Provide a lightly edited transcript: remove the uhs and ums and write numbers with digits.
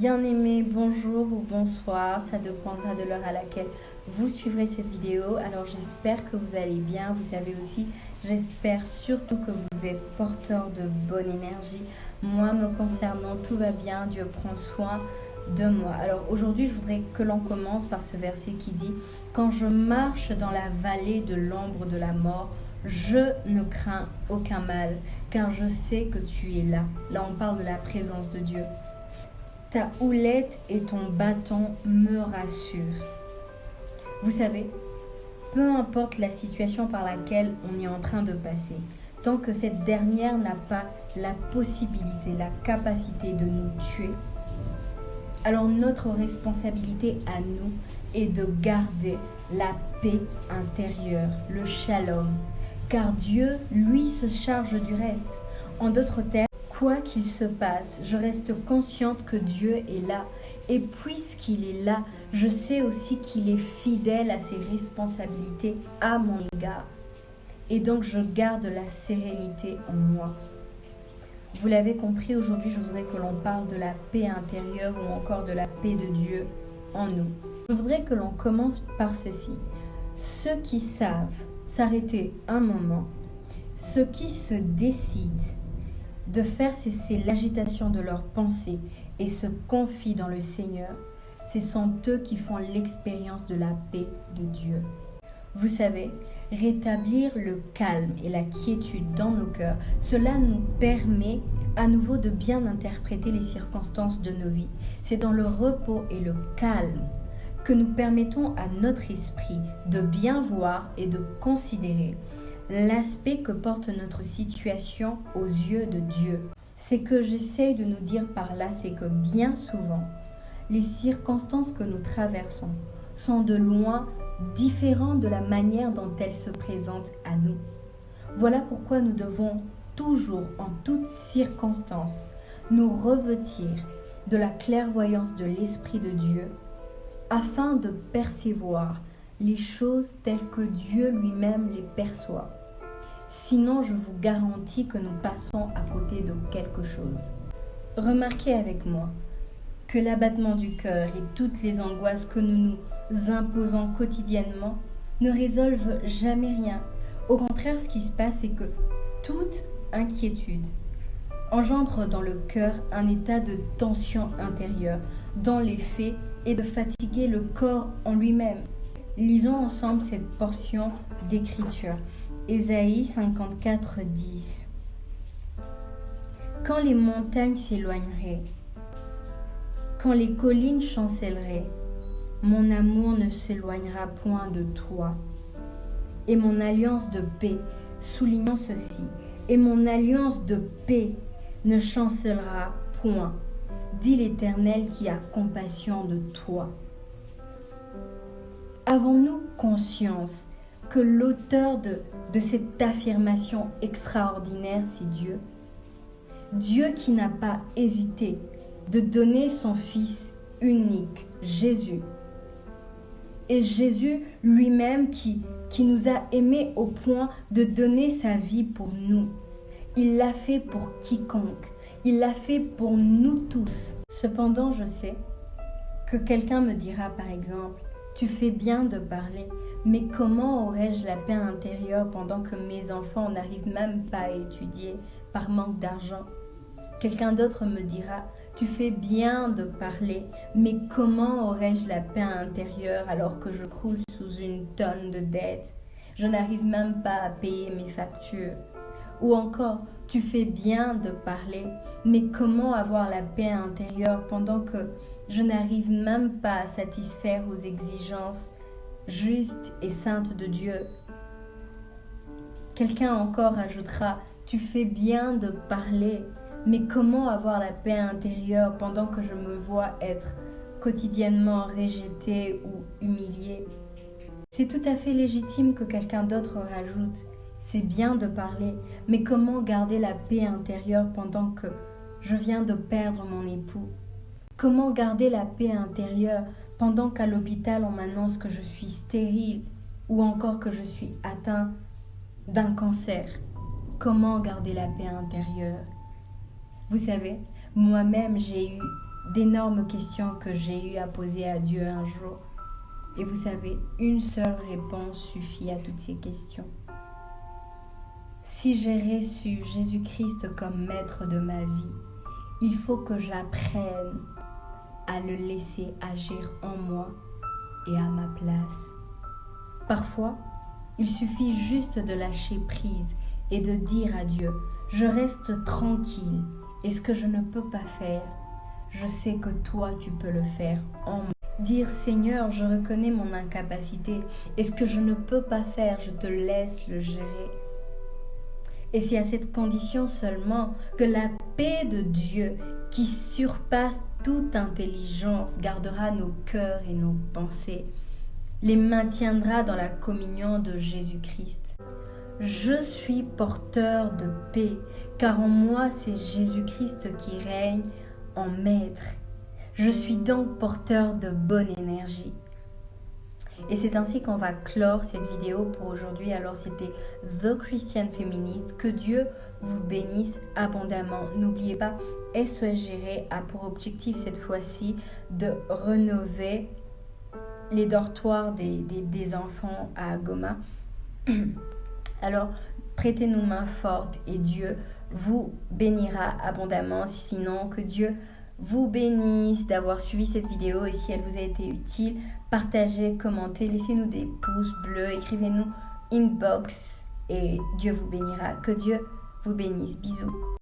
Bien-aimé, bonjour ou bonsoir, ça dépendra de l'heure à laquelle vous suivrez cette vidéo. Alors j'espère que vous allez bien, vous savez aussi, j'espère surtout que vous êtes porteur de bonne énergie. Moi, me concernant, tout va bien, Dieu prend soin de moi. Alors aujourd'hui, je voudrais que l'on commence par ce verset qui dit « Quand je marche dans la vallée de l'ombre de la mort, je ne crains aucun mal, car je sais que tu es là. » Là, on parle de la présence de Dieu. Ta houlette et ton bâton me rassurent. Vous savez, peu importe la situation par laquelle on est en train de passer, tant que cette dernière n'a pas la possibilité, la capacité de nous tuer, alors notre responsabilité à nous est de garder la paix intérieure, le shalom, car Dieu, lui, se charge du reste. En d'autres termes, quoi qu'il se passe, je reste consciente que Dieu est là. Et puisqu'il est là, je sais aussi qu'il est fidèle à ses responsabilités à mon égard. Et donc, je garde la sérénité en moi. Vous l'avez compris, aujourd'hui, je voudrais que l'on parle de la paix intérieure ou encore de la paix de Dieu en nous. Je voudrais que l'on commence par ceci. Ceux qui savent s'arrêter un moment, ceux qui se décident de faire cesser l'agitation de leurs pensées et se confient dans le Seigneur, ce sont eux qui font l'expérience de la paix de Dieu. Vous savez, rétablir le calme et la quiétude dans nos cœurs, cela nous permet à nouveau de bien interpréter les circonstances de nos vies. C'est dans le repos et le calme que nous permettons à notre esprit de bien voir et de considérer l'aspect que porte notre situation aux yeux de Dieu. C'est que j'essaye de nous dire par là, c'est que bien souvent, les circonstances que nous traversons sont de loin différentes de la manière dont elles se présentent à nous. Voilà pourquoi nous devons toujours, en toutes circonstances, nous revêtir de la clairvoyance de l'Esprit de Dieu afin de percevoir les choses telles que Dieu lui-même les perçoit. Sinon, je vous garantis que nous passons à côté de quelque chose. Remarquez avec moi que l'abattement du cœur et toutes les angoisses que nous nous imposons quotidiennement ne résolvent jamais rien. Au contraire, ce qui se passe, c'est que toute inquiétude engendre dans le cœur un état de tension intérieure, dans les faits, et de fatiguer le corps en lui-même. Lisons ensemble cette portion d'écriture. Ésaïe 54, 10. Quand les montagnes s'éloigneraient, quand les collines chancelleraient, mon amour ne s'éloignera point de toi. Et mon alliance de paix, soulignons ceci, et mon alliance de paix ne chancellera point, dit l'Éternel qui a compassion de toi. Avons-nous conscience que l'auteur de cette affirmation extraordinaire, c'est Dieu? Dieu qui n'a pas hésité de donner son Fils unique, Jésus. Et Jésus lui-même qui nous a aimés au point de donner sa vie pour nous. Il l'a fait pour quiconque. Il l'a fait pour nous tous. Cependant, je sais que quelqu'un me dira par exemple, tu fais bien de parler, mais comment aurais-je la paix intérieure pendant que mes enfants n'arrivent même pas à étudier par manque d'argent? Quelqu'un d'autre me dira, tu fais bien de parler, mais comment aurais-je la paix intérieure alors que je croule sous une tonne de dettes? Je n'arrive même pas à payer mes factures. Ou encore, tu fais bien de parler, mais comment avoir la paix intérieure pendant que je n'arrive même pas à satisfaire aux exigences justes et saintes de Dieu? Quelqu'un encore ajoutera, tu fais bien de parler, mais comment avoir la paix intérieure pendant que je me vois être quotidiennement rejeté ou humilié? C'est tout à fait légitime que quelqu'un d'autre rajoute, c'est bien de parler, mais comment garder la paix intérieure pendant que je viens de perdre mon époux? Comment garder la paix intérieure pendant qu'à l'hôpital on m'annonce que je suis stérile ou encore que je suis atteint d'un cancer? Comment garder la paix intérieure? Vous savez, moi-même j'ai eu d'énormes questions que j'ai eu à poser à Dieu un jour. Et vous savez, une seule réponse suffit à toutes ces questions. Si j'ai reçu Jésus-Christ comme maître de ma vie, il faut que j'apprenne à le laisser agir en moi et à ma place. Parfois, il suffit juste de lâcher prise et de dire à Dieu, je reste tranquille et ce que je ne peux pas faire, je sais que toi tu peux le faire en moi. Dire Seigneur, je reconnais mon incapacité et ce que je ne peux pas faire, je te laisse le gérer. Et c'est à cette condition seulement que la paix de Dieu, qui surpasse toute intelligence, gardera nos cœurs et nos pensées, les maintiendra dans la communion de Jésus-Christ. Je suis porteur de paix, car en moi c'est Jésus-Christ qui règne en maître. Je suis donc porteur de bonne énergie. Et c'est ainsi qu'on va clore cette vidéo pour aujourd'hui. Alors c'était The Christian Feminist. Que Dieu vous bénisse abondamment. N'oubliez pas, SOS Géré a pour objectif cette fois-ci de rénover les dortoirs des enfants à Goma. Alors prêtez-nous main forte et Dieu vous bénira abondamment. Sinon, que Dieu vous bénisse d'avoir suivi cette vidéo et si elle vous a été utile, partagez, commentez, laissez-nous des pouces bleus, écrivez-nous inbox et Dieu vous bénira. Que Dieu vous bénisse. Bisous.